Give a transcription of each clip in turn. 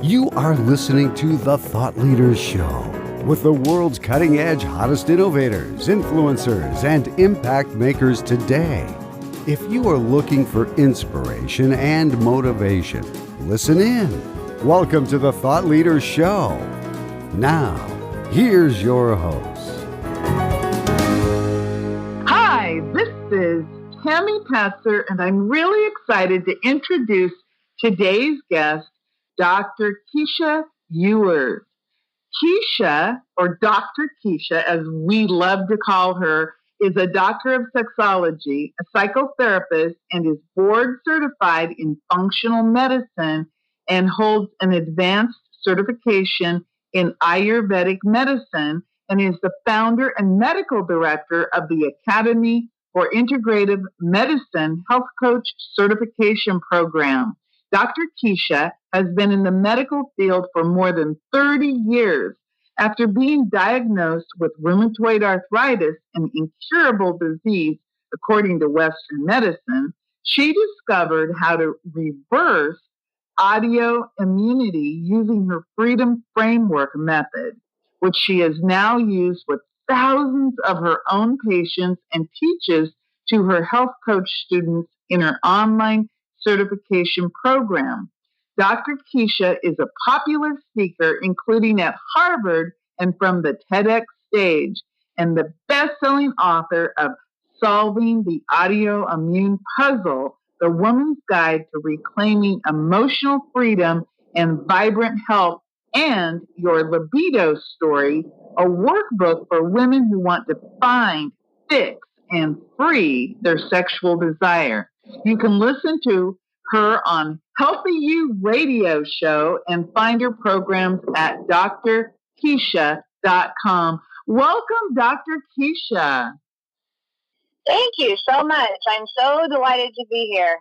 You are listening to The Thought Leaders Show with the world's cutting-edge, hottest innovators, influencers, and impact makers today. If you are looking for inspiration and motivation, listen in. Welcome to The Thought Leaders Show. Now, here's your host. Hi, this is Tammy Passer, and I'm really excited to introduce today's guest, Dr. KEESHA EWERS. KEESHA, or Dr. KEESHA, as we love to call her, is a doctor of sexology, a psychotherapist, and is board certified in functional medicine and holds an advanced certification in Ayurvedic medicine, and is the founder and medical director of the Academy for Integrative Medicine Health Coach Certification Program. Dr. KEESHA has been in the medical field for more than 30 years. After being diagnosed with rheumatoid arthritis, an incurable disease according to Western medicine, she discovered how to reverse autoimmunity using her Freedom Framework method, which she has now used with thousands of her own patients and teaches to her health coach students in her online certification program. Dr. KEESHA is a popular speaker, including at Harvard and from the TEDx stage, and the best-selling author of Solving the Autoimmune Puzzle, The Woman's Guide to Reclaiming Emotional Freedom and Vibrant Health, and Your Libido Story, a workbook for women who want to find, fix, and free their sexual desire. You can listen to her on Healthy You radio show and find her programs at drkeesha.com. Welcome, Dr. KEESHA. Thank you so much. I'm so delighted to be here.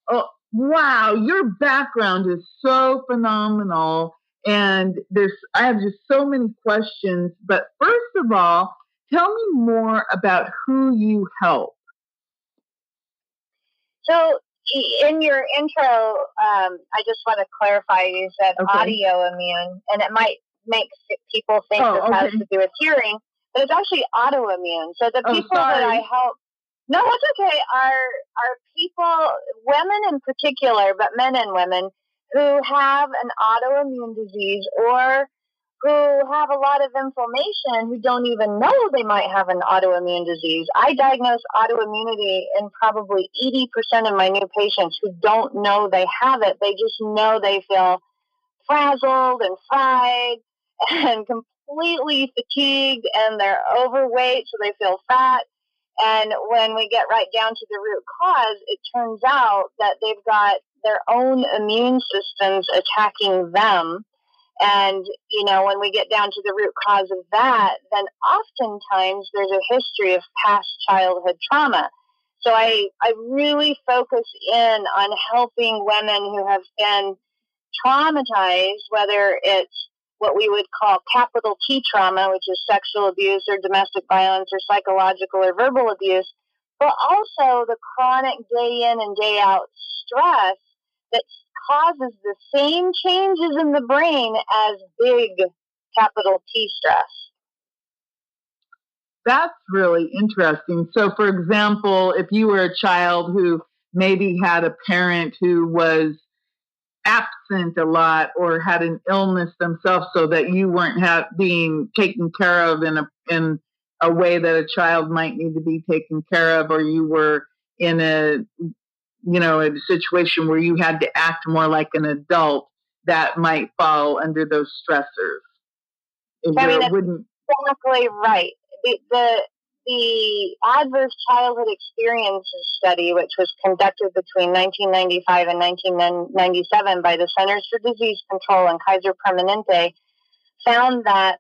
Oh, wow. Your background is so phenomenal. And I have just so many questions. But first of all, tell me more about who you help. So in your intro, I just want to clarify, you said autoimmune, and it might make people think has to do with hearing, but it's actually autoimmune. So the people that I help, no, that's okay, are people, women in particular, but men and women, who have an autoimmune disease or who have a lot of inflammation, who don't even know they might have an autoimmune disease. I diagnose autoimmunity in probably 80% of my new patients who don't know they have it. They just know they feel frazzled and fried and completely fatigued, and they're overweight, so they feel fat. And when we get right down to the root cause, it turns out that they've got their own immune systems attacking them. And, when we get down to the root cause of that, then oftentimes there's a history of past childhood trauma. So I really focus in on helping women who have been traumatized, whether it's what we would call capital T trauma, which is sexual abuse or domestic violence or psychological or verbal abuse, but also the chronic day in and day out stress that causes the same changes in the brain as big capital T stress. That's really interesting. So, for example, if you were a child who maybe had a parent who was absent a lot or had an illness themselves, so that you weren't being taken care of in a way that a child might need to be taken care of, or you were in a situation where you had to act more like an adult, that might fall under those stressors. That's exactly right. The Adverse Childhood Experiences Study, which was conducted between 1995 and 1997 by the Centers for Disease Control and Kaiser Permanente, found that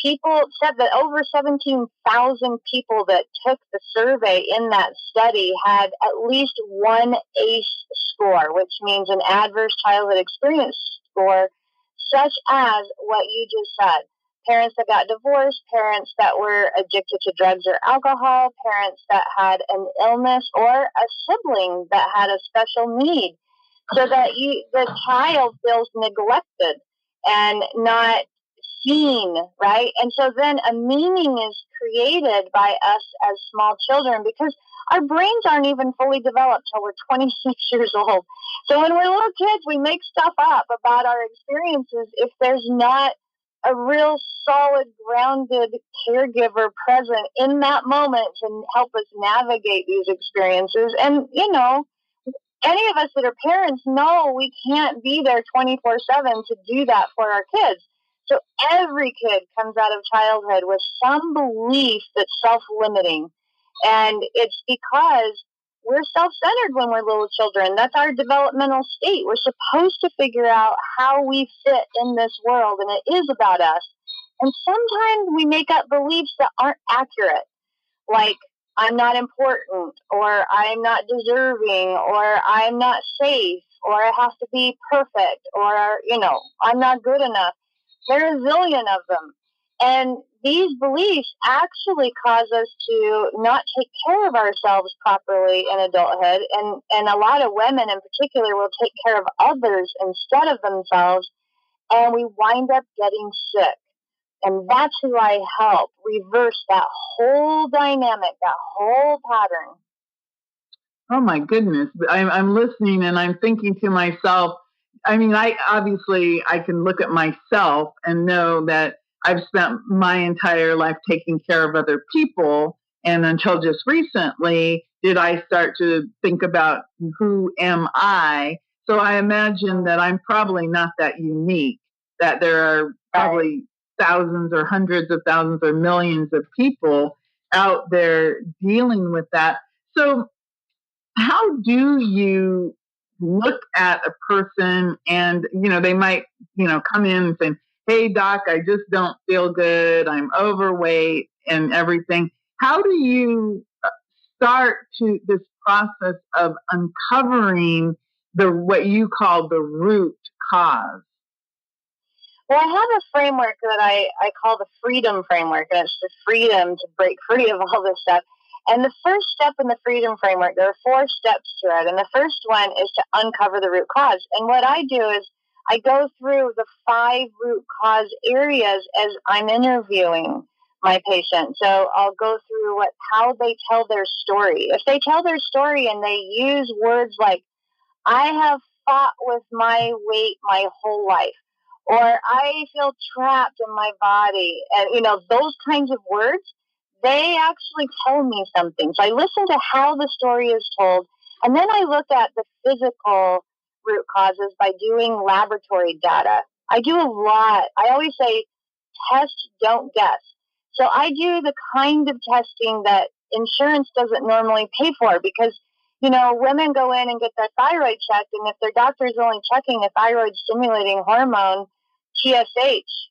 people said that over 17,000 people that took the survey in that study had at least one ACE score, which means an Adverse Childhood Experience score, such as what you just said. parents that got divorced, parents that were addicted to drugs or alcohol, parents that had an illness, or a sibling that had a special need, so that the child feels neglected and not seen, right? And so then a meaning is created by us as small children, because our brains aren't even fully developed till we're 26 years old. So when we're little kids, we make stuff up about our experiences if there's not a real solid, grounded caregiver present in that moment to help us navigate these experiences. And, any of us that are parents know we can't be there 24/7 to do that for our kids. So every kid comes out of childhood with some belief that's self-limiting. And it's because we're self-centered when we're little children. That's our developmental state. We're supposed to figure out how we fit in this world, and it is about us. And sometimes we make up beliefs that aren't accurate, like I'm not important, or I'm not deserving, or I'm not safe, or I have to be perfect, or, I'm not good enough. There are a zillion of them. And these beliefs actually cause us to not take care of ourselves properly in adulthood. And a lot of women in particular will take care of others instead of themselves. And we wind up getting sick. And that's who I help reverse that whole dynamic, that whole pattern. Oh my goodness. I'm listening and I'm thinking to myself, I mean, I can look at myself and know that I've spent my entire life taking care of other people. And until just recently, did I start to think about who am I? So I imagine that I'm probably not that unique, that there are probably thousands or hundreds of thousands or millions of people out there dealing with that. So how do you look at a person and, they might, come in and say, hey, doc, I just don't feel good. I'm overweight and everything. How do you start to this process of uncovering what you call the root cause? Well, I have a framework that I call the freedom framework, and it's the freedom to break free of all this stuff. And the first step in the freedom framework, there are 4 steps to it. And the first one is to uncover the root cause. And what I do is I go through the 5 root cause areas as I'm interviewing my patient. So I'll go through how they tell their story. If they tell their story and they use words like, I have fought with my weight my whole life, or I feel trapped in my body, and, those kinds of words, they actually tell me something. So I listen to how the story is told, and then I look at the physical root causes by doing laboratory data. I do a lot. I always say, test, don't guess. So I do the kind of testing that insurance doesn't normally pay for, because, women go in and get their thyroid checked, and if their doctor is only checking a thyroid stimulating hormone, TSH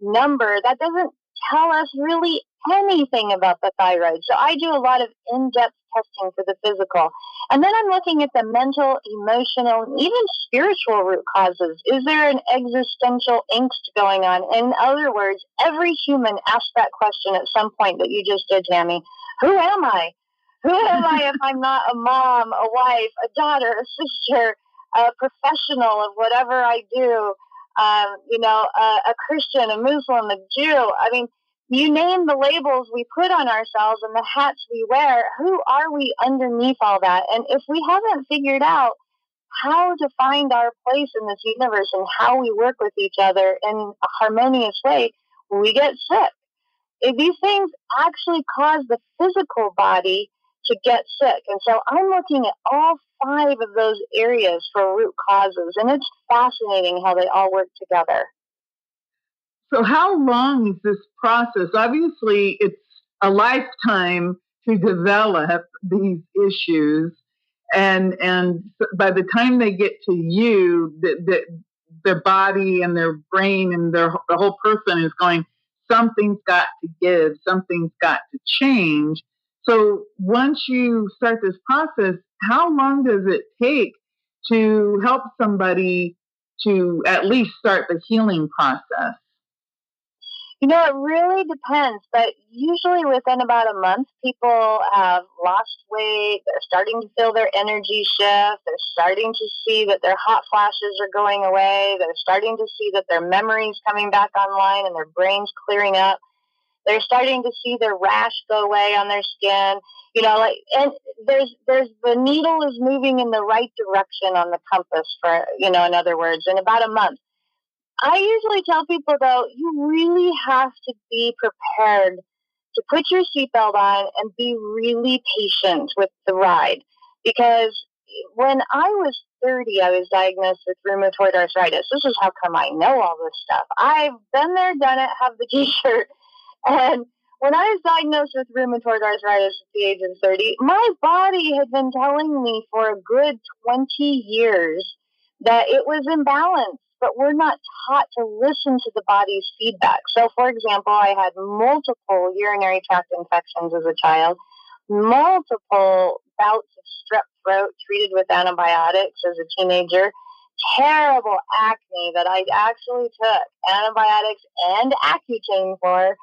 number, that doesn't tell us really anything about the thyroid. So I do a lot of in-depth testing for the physical. And then I'm looking at the mental, emotional, and even spiritual root causes. Is there an existential angst going on? In other words, every human asks that question at some point that you just did, Tammy. Who am I? Who am I if I'm not a mom, a wife, a daughter, a sister, a professional of whatever I do? A Christian, a Muslim, a Jew. I mean, you name the labels we put on ourselves and the hats we wear. Who are we underneath all that? And if we haven't figured out how to find our place in this universe and how we work with each other in a harmonious way, we get sick. These things actually cause the physical body to get sick. And so I'm looking at all 5 of those areas for root causes, and it's fascinating how they all work together. So how long is this process? Obviously, it's a lifetime to develop these issues, and by the time they get to you, their body and their brain and the whole person is going, something's got to give, something's got to change. So once you start this process, how long does it take to help somebody to at least start the healing process? It really depends, but usually within about a month, people have lost weight. They're starting to feel their energy shift. They're starting to see that their hot flashes are going away. They're starting to see that their memory's coming back online and their brain's clearing up. They're starting to see their rash go away on their skin. And there's the needle is moving in the right direction on the compass for, in other words, in about a month. I usually tell people, though, you really have to be prepared to put your seatbelt on and be really patient with the ride. Because when I was 30, I was diagnosed with rheumatoid arthritis. This is how come I know all this stuff. I've been there, done it, have the t-shirt. And when I was diagnosed with rheumatoid arthritis at the age of 30, my body had been telling me for a good 20 years that it was imbalanced, but we're not taught to listen to the body's feedback. So, for example, I had multiple urinary tract infections as a child, multiple bouts of strep throat treated with antibiotics as a teenager, terrible acne that I actually took antibiotics and Accutane for.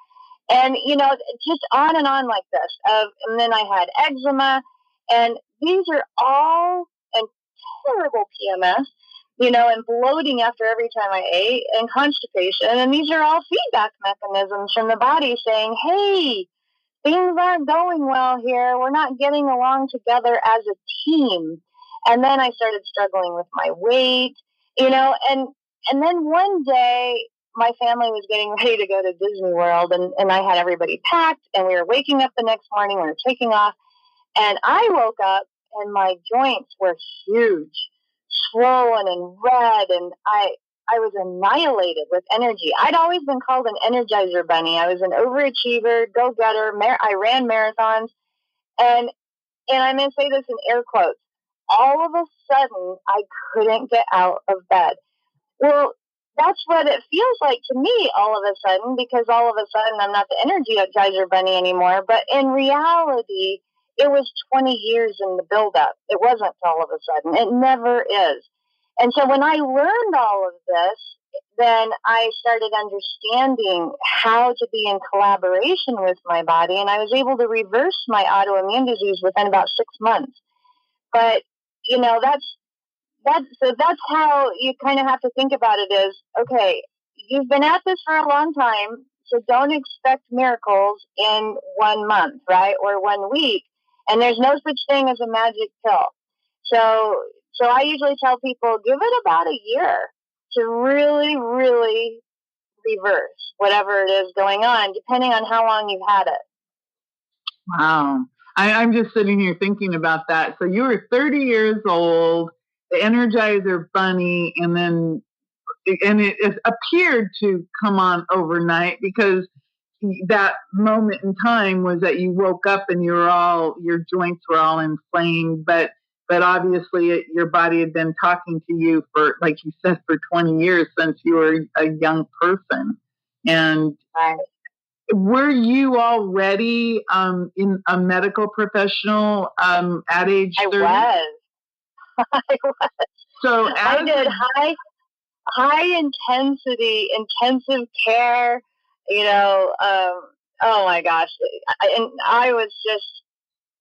And, just on and on like this. And then I had eczema. And these are all, and terrible PMS, and bloating after every time I ate, and constipation. And these are all feedback mechanisms from the body saying, hey, things aren't going well here. We're not getting along together as a team. And then I started struggling with my weight, and then one day, my family was getting ready to go to Disney World, and I had everybody packed, and we were waking up the next morning, we were taking off, and I woke up, and my joints were huge, swollen and red, and I was annihilated with energy. I'd always been called an energizer bunny. I was an overachiever, go-getter. I ran marathons, and I'm going to say this in air quotes, all of a sudden, I couldn't get out of bed. Well, that's what it feels like to me all of a sudden, because all of a sudden I'm not the energizer bunny anymore. But in reality, it was 20 years in the buildup. It wasn't all of a sudden. It never is. And so when I learned all of this, then I started understanding how to be in collaboration with my body, and I was able to reverse my autoimmune disease within about 6 months. But, that's how you kind of have to think about it is, okay, you've been at this for a long time, so don't expect miracles in 1 month, right? Or 1 week. And there's no such thing as a magic pill. So I usually tell people, give it about a year to really, really reverse whatever it is going on, depending on how long you've had it. Wow. I'm just sitting here thinking about that. So you were 30 years old, the Energizer Bunny, and it appeared to come on overnight because that moment in time was that you woke up and your joints were all inflamed, but obviously your body had been talking to you for, like you said, for 20 years since you were a young person. And right. Were you already in a medical professional at age 30? I was. So I did high intensity, intensive care, oh my gosh.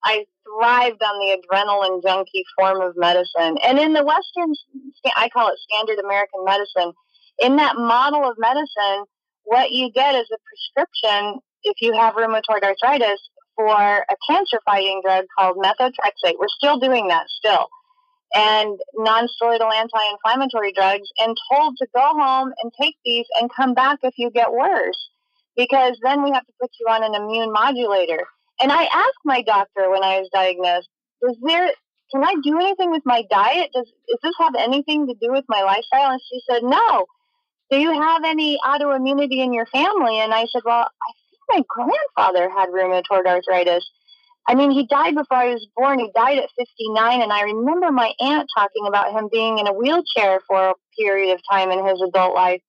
I thrived on the adrenaline junkie form of medicine. And in the Western, I call it standard American medicine, in that model of medicine, what you get is a prescription if you have rheumatoid arthritis for a cancer-fighting drug called methotrexate. We're still doing that still. And non-steroidal anti-inflammatory drugs, and told to go home and take these and come back if you get worse, because then we have to put you on an immune modulator. And I asked my doctor when I was diagnosed, can I do anything with my diet? Does this have anything to do with my lifestyle? And she said, no. Do you have any autoimmunity in your family? And I said, well, I think my grandfather had rheumatoid arthritis. I mean, he died before I was born. He died at 59, and I remember my aunt talking about him being in a wheelchair for a period of time in his adult life.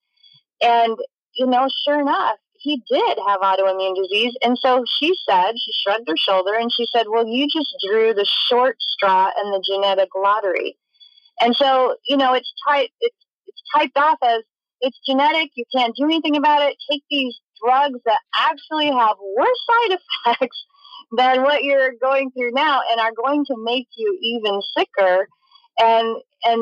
And, sure enough, he did have autoimmune disease. And so she shrugged her shoulder, and she said, well, you just drew the short straw in the genetic lottery. And so, it's typed off as, it's genetic, you can't do anything about it, take these drugs that actually have worse side effects than what you're going through now and are going to make you even sicker. And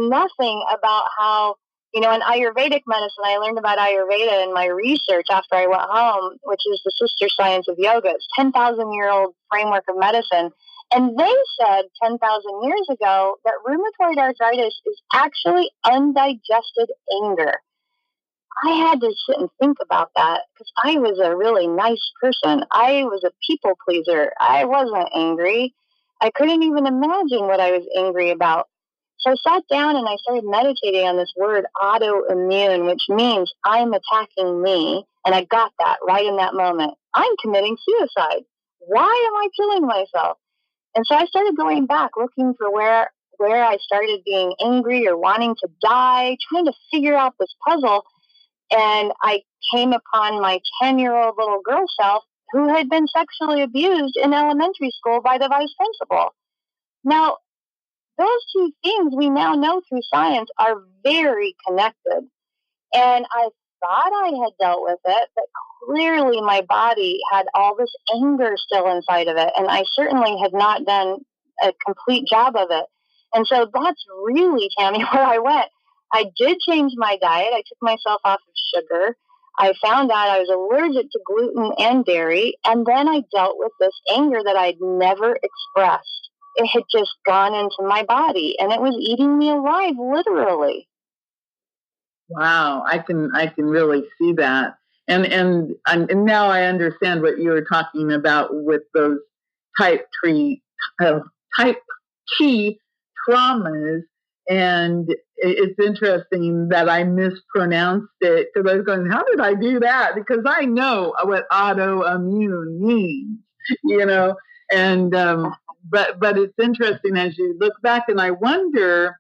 nothing about how, in Ayurvedic medicine, I learned about Ayurveda in my research after I went home, which is the sister science of yoga. It's 10,000-year-old framework of medicine. And they said 10,000 years ago that rheumatoid arthritis is actually undigested anger. I had to sit and think about that because I was a really nice person. I was a people pleaser. I wasn't angry. I couldn't even imagine what I was angry about. So I sat down and I started meditating on this word autoimmune, which means I'm attacking me. And I got that right in that moment. I'm committing suicide. Why am I killing myself? And so I started going back, looking for where I started being angry or wanting to die, trying to figure out this puzzle. And I came upon my 10-year-old little girl self who had been sexually abused in elementary school by the vice principal. Now, those two things we now know through science are very connected. And I thought I had dealt with it, but clearly my body had all this anger still inside of it. And I certainly had not done a complete job of it. And so that's really, Tammy, where I went. I did change my diet. I took myself off of sugar. I found out I was allergic to gluten and dairy. And then I dealt with this anger that I'd never expressed. It had just gone into my body and it was eating me alive, literally. Wow, I can really see that. And now I understand what you were talking about with those type T traumas. And it's interesting that I mispronounced it because I was going, how did I do that? Because I know what autoimmune means, and but it's interesting as you look back, and I wonder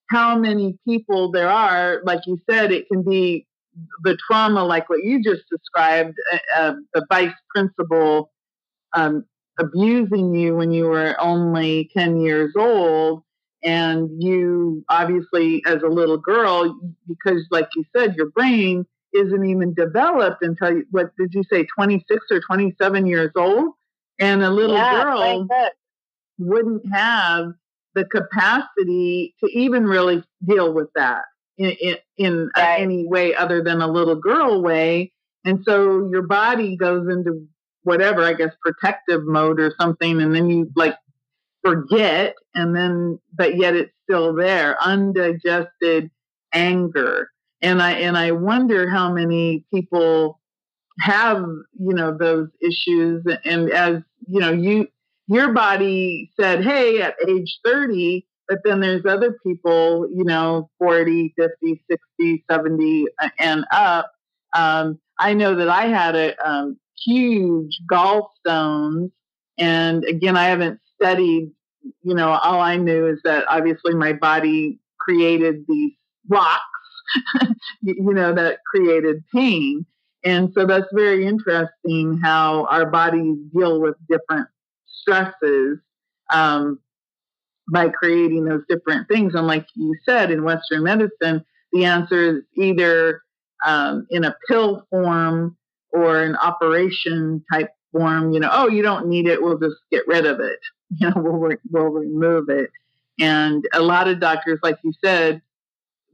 how many people there are, like you said, it can be the trauma, like what you just described, the vice principal abusing you when you were only 10 years old. And you obviously, as a little girl, because like you said, your brain isn't even developed until, what did you say, 26 or 27 years old? And a little girl wouldn't have the capacity to even really deal with that in any way other than a little girl way. And so your body goes into whatever, I guess, protective mode or something. And then you forget, but yet it's still there, undigested anger. And I wonder how many people have, those issues. And as, your body said, hey, at age 30, but then there's other people, 40, 50, 60, 70 and up. I know that I had a huge gallstones. And again, I haven't studied, all I knew is that obviously my body created these blocks, that created pain. And so that's very interesting how our bodies deal with different stresses by creating those different things. And like you said, in Western medicine, the answer is either in a pill form or an operation type form. You don't need it. We'll just get rid of it. We'll remove it. And a lot of doctors, like you said,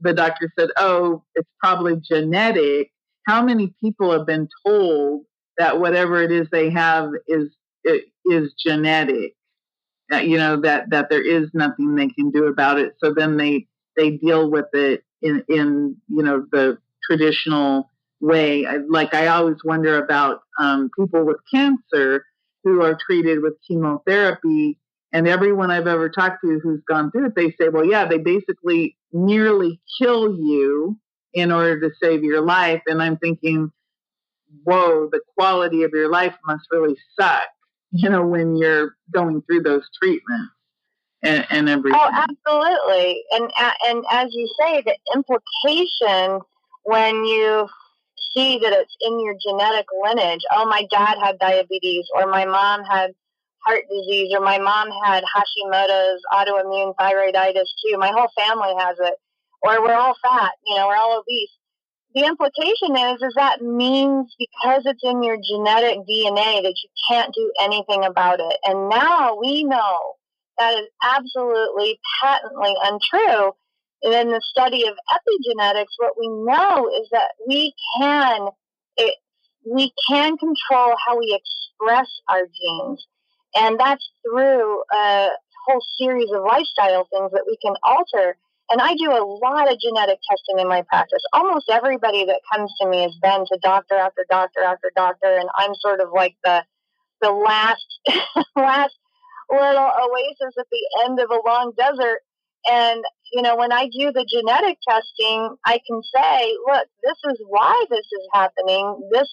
the doctor said, oh, it's probably genetic. How many people have been told that whatever it is they have is genetic? That there is nothing they can do about it. So then they deal with it in the traditional way. I always wonder about people with cancer who are treated with chemotherapy. And everyone I've ever talked to who's gone through it, they say, well, yeah, they basically nearly kill you in order to save your life. And I'm thinking, whoa, the quality of your life must really suck, when you're going through those treatments and everything. Oh, absolutely. And as you say, the implication when you see that it's in your genetic lineage, oh, my dad had diabetes, or my mom had heart disease, or my mom had Hashimoto's autoimmune thyroiditis too. My whole family has it. Or we're all fat, we're all obese. the implication is that means because it's in your genetic DNA that you can't do anything about it. And now we know that is absolutely patently untrue. And in the study of epigenetics, what we know is that we can control how we express our genes. And that's through a whole series of lifestyle things that we can alter. And I do a lot of genetic testing in my practice. Almost everybody that comes to me has been to doctor after doctor after doctor, and I'm sort of like the last last little oasis at the end of a long desert. And, when I do the genetic testing, I can say, look, this is why this is happening. This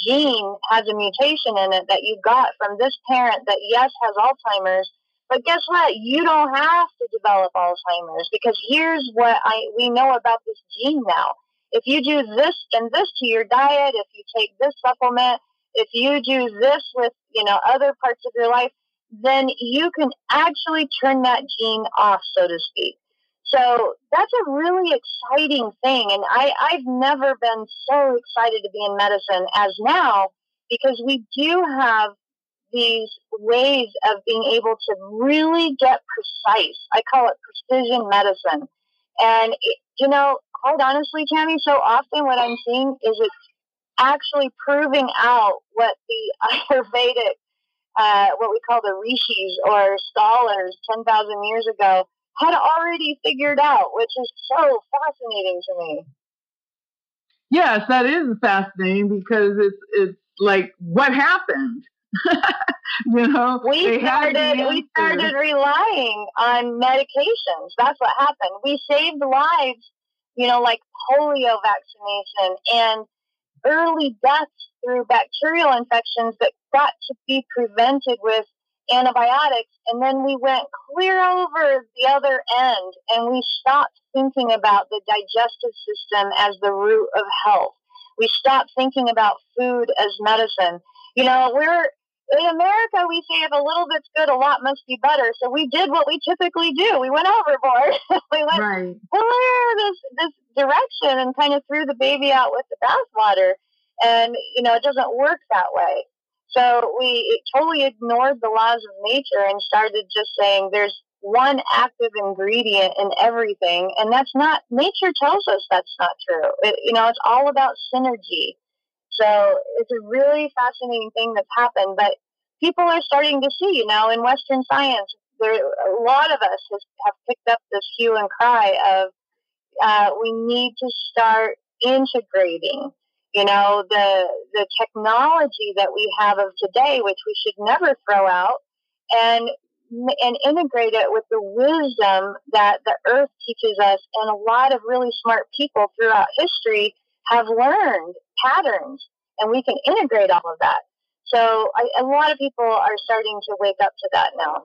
gene has a mutation in it that you got from this parent that, yes, has Alzheimer's. But guess what? You don't have to develop Alzheimer's, because here's what we know about this gene now. If you do this and this to your diet, if you take this supplement, if you do this with, other parts of your life, then you can actually turn that gene off, so to speak. So that's a really exciting thing. And I've never been so excited to be in medicine as now, because we do have these ways of being able to really get precise. I call it precision medicine. And, quite honestly, Tammy, so often what I'm seeing is it's actually proving out what the Ayurvedic, what we call the rishis or scholars 10,000 years ago had already figured out, which is so fascinating to me. Yes, that is fascinating, because it's like, what happened? We started relying on medications. That's what happened. We saved lives, like polio vaccination and early deaths through bacterial infections that got to be prevented with antibiotics. And then we went clear over the other end, and we stopped thinking about the digestive system as the root of health. We stopped thinking about food as medicine. In America, we say if a little bit's good, a lot must be better. So we did what we typically do. We went overboard. We went clear this direction and kind of threw the baby out with the bathwater. And, it doesn't work that way. So we totally ignored the laws of nature and started just saying there's one active ingredient in everything. And that's not, nature tells us that's not true. It's all about synergy. So it's a really fascinating thing that's happened, but people are starting to see, in Western science, a lot of us have picked up this hue and cry of we need to start integrating, the technology that we have of today, which we should never throw out, and integrate it with the wisdom that the earth teaches us, and a lot of really smart people throughout history have learned patterns, and we can integrate all of that. So a lot of people are starting to wake up to that now.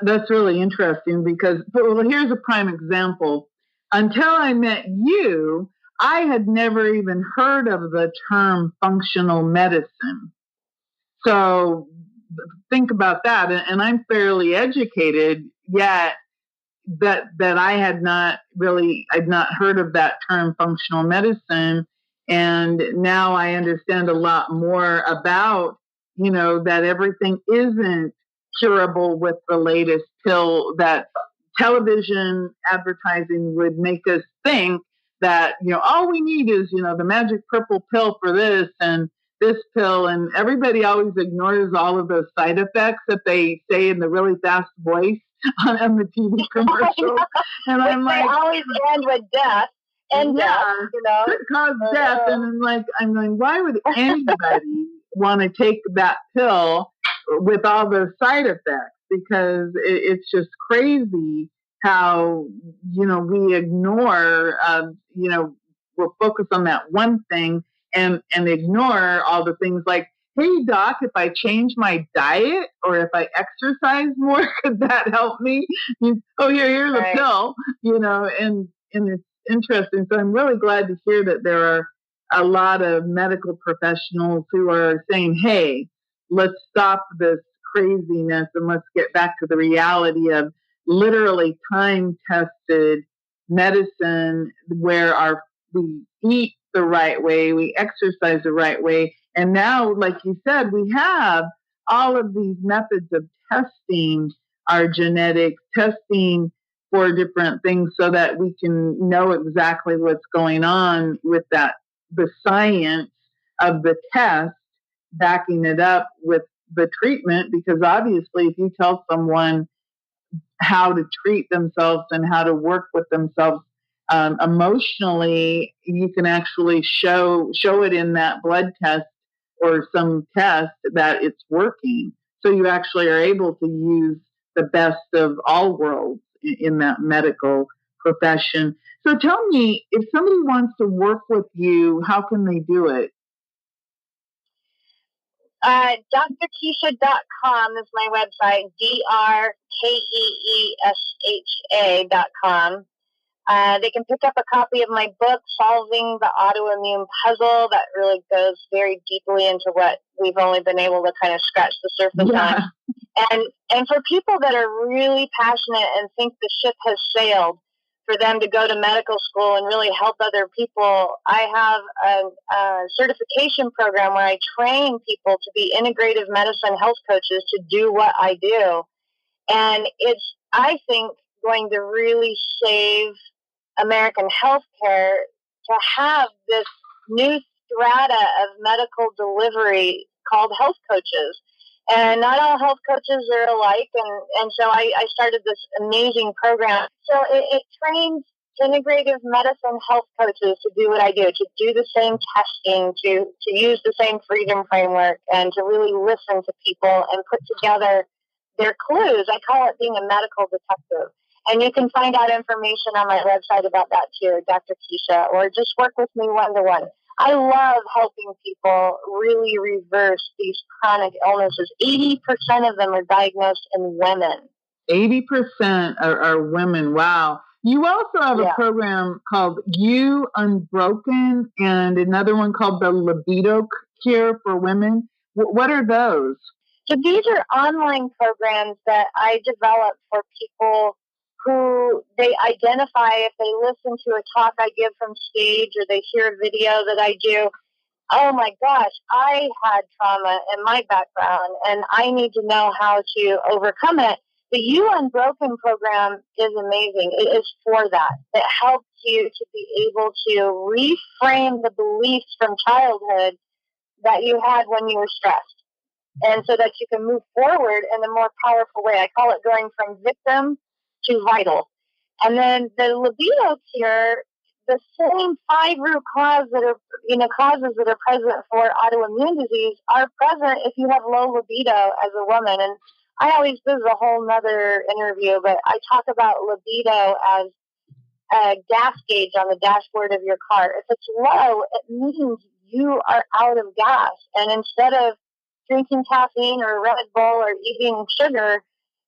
That's really interesting, because, well, here's a prime example. Until I met you, I had never even heard of the term functional medicine. So think about that. And I'm fairly educated, yet that I had not heard of that term functional medicine. And now I understand a lot more about, that everything isn't curable with the latest pill, that television advertising would make us think that, all we need is, the magic purple pill for this and this pill. And everybody always ignores all of those side effects that they say in the really fast voice on the TV commercials. And I'm like, they always end with death. And death, could cause death. And I'm going, why would anybody want to take that pill with all those side effects? Because it's just crazy how, we ignore, we'll focus on that one thing and ignore all the things like, hey, doc, if I change my diet or if I exercise more, could that help me? Here's a pill, and it's interesting. So I'm really glad to hear that there are a lot of medical professionals who are saying, hey, let's stop this craziness and let's get back to the reality of literally time-tested medicine where our we eat the right way, we exercise the right way. And now, like you said, we have all of these methods of testing our genetics, testing for different things so that we can know exactly what's going on with that, the science of the test, backing it up with the treatment. Because obviously, if you tell someone how to treat themselves and how to work with themselves emotionally, you can actually show it in that blood test or some test that it's working. So you actually are able to use the best of all worlds in that medical profession. So tell me, if somebody wants to work with you, how can they do it? DrKeesha.com is my website, DrKeesha.com. They can pick up a copy of my book, Solving the Autoimmune Puzzle, that really goes very deeply into what we've only been able to kind of scratch the surface on. And for people that are really passionate and think the ship has sailed, for them to go to medical school and really help other people, I have a certification program where I train people to be integrative medicine health coaches to do what I do. And it's, I think, going to really save American healthcare to have this new strata of medical delivery called health coaches. And not all health coaches are alike. And so I started this amazing program. So it trains integrative medicine health coaches to do what I do, to do the same testing, to use the same freedom framework, and to really listen to people and put together their clues. I call it being a medical detective. And you can find out information on my website about that too, Dr. KEESHA, or just work with me one-to-one. I love helping people really reverse these chronic illnesses. 80% of them are diagnosed in women. 80% are women. Wow. You also have a program called You Unbroken and another one called the Libido Cure for Women. What are those? So these are online programs that I develop for people who they identify if they listen to a talk I give from stage or they hear a video that I do. Oh my gosh, I had trauma in my background and I need to know how to overcome it. The You Unbroken program is amazing. It is for that. It helps you to be able to reframe the beliefs from childhood that you had when you were stressed. And so that you can move forward in a more powerful way. I call it going from victim to vital. And then the libido cure, the same 5 root causes that are present for autoimmune disease are present if you have low libido as a woman. And I always, this is a whole nother interview, but I talk about libido as a gas gauge on the dashboard of your car. If it's low, it means you are out of gas. And instead of drinking caffeine or Red Bull or eating sugar,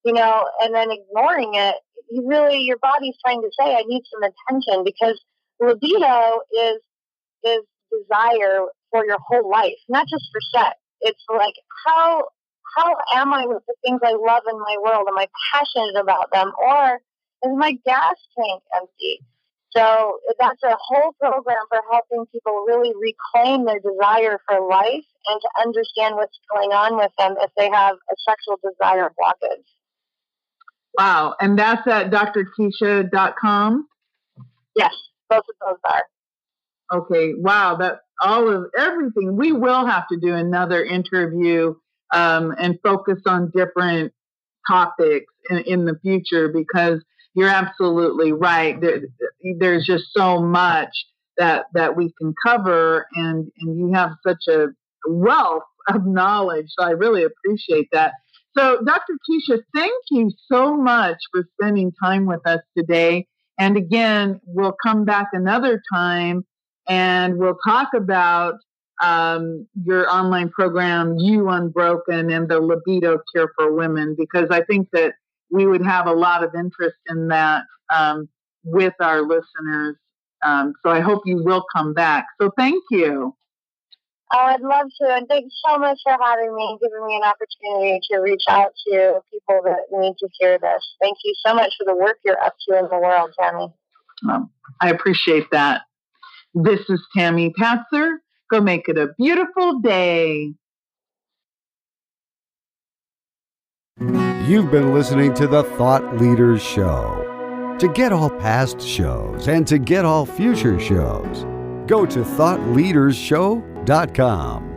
and then ignoring it, your body's trying to say, I need some attention, because libido is desire for your whole life, not just for sex. It's like, how am I with the things I love in my world? Am I passionate about them? Or is my gas tank empty? So that's a whole program for helping people really reclaim their desire for life and to understand what's going on with them if they have a sexual desire blockage. Wow. And that's at drkeesha.com? Yes, both of those are. Okay. Wow. That's all of everything. We will have to do another interview and focus on different topics in the future, because you're absolutely right. There's just so much that we can cover, and you have such a wealth of knowledge. So I really appreciate that. So Dr. KEESHA, thank you so much for spending time with us today. And again, we'll come back another time and we'll talk about your online program, You Unbroken, and the Libido Cure for Women, because I think that we would have a lot of interest in that with our listeners. So I hope you will come back. So thank you. Oh, I'd love to. And thanks so much for having me and giving me an opportunity to reach out to people that need to hear this. Thank you so much for the work you're up to in the world, Tammy. I appreciate that. This is Tammy Patzer. Go make it a beautiful day. You've been listening to the Thought Leaders Show. To get all past shows and to get all future shows, go to thoughtleadersshow.com.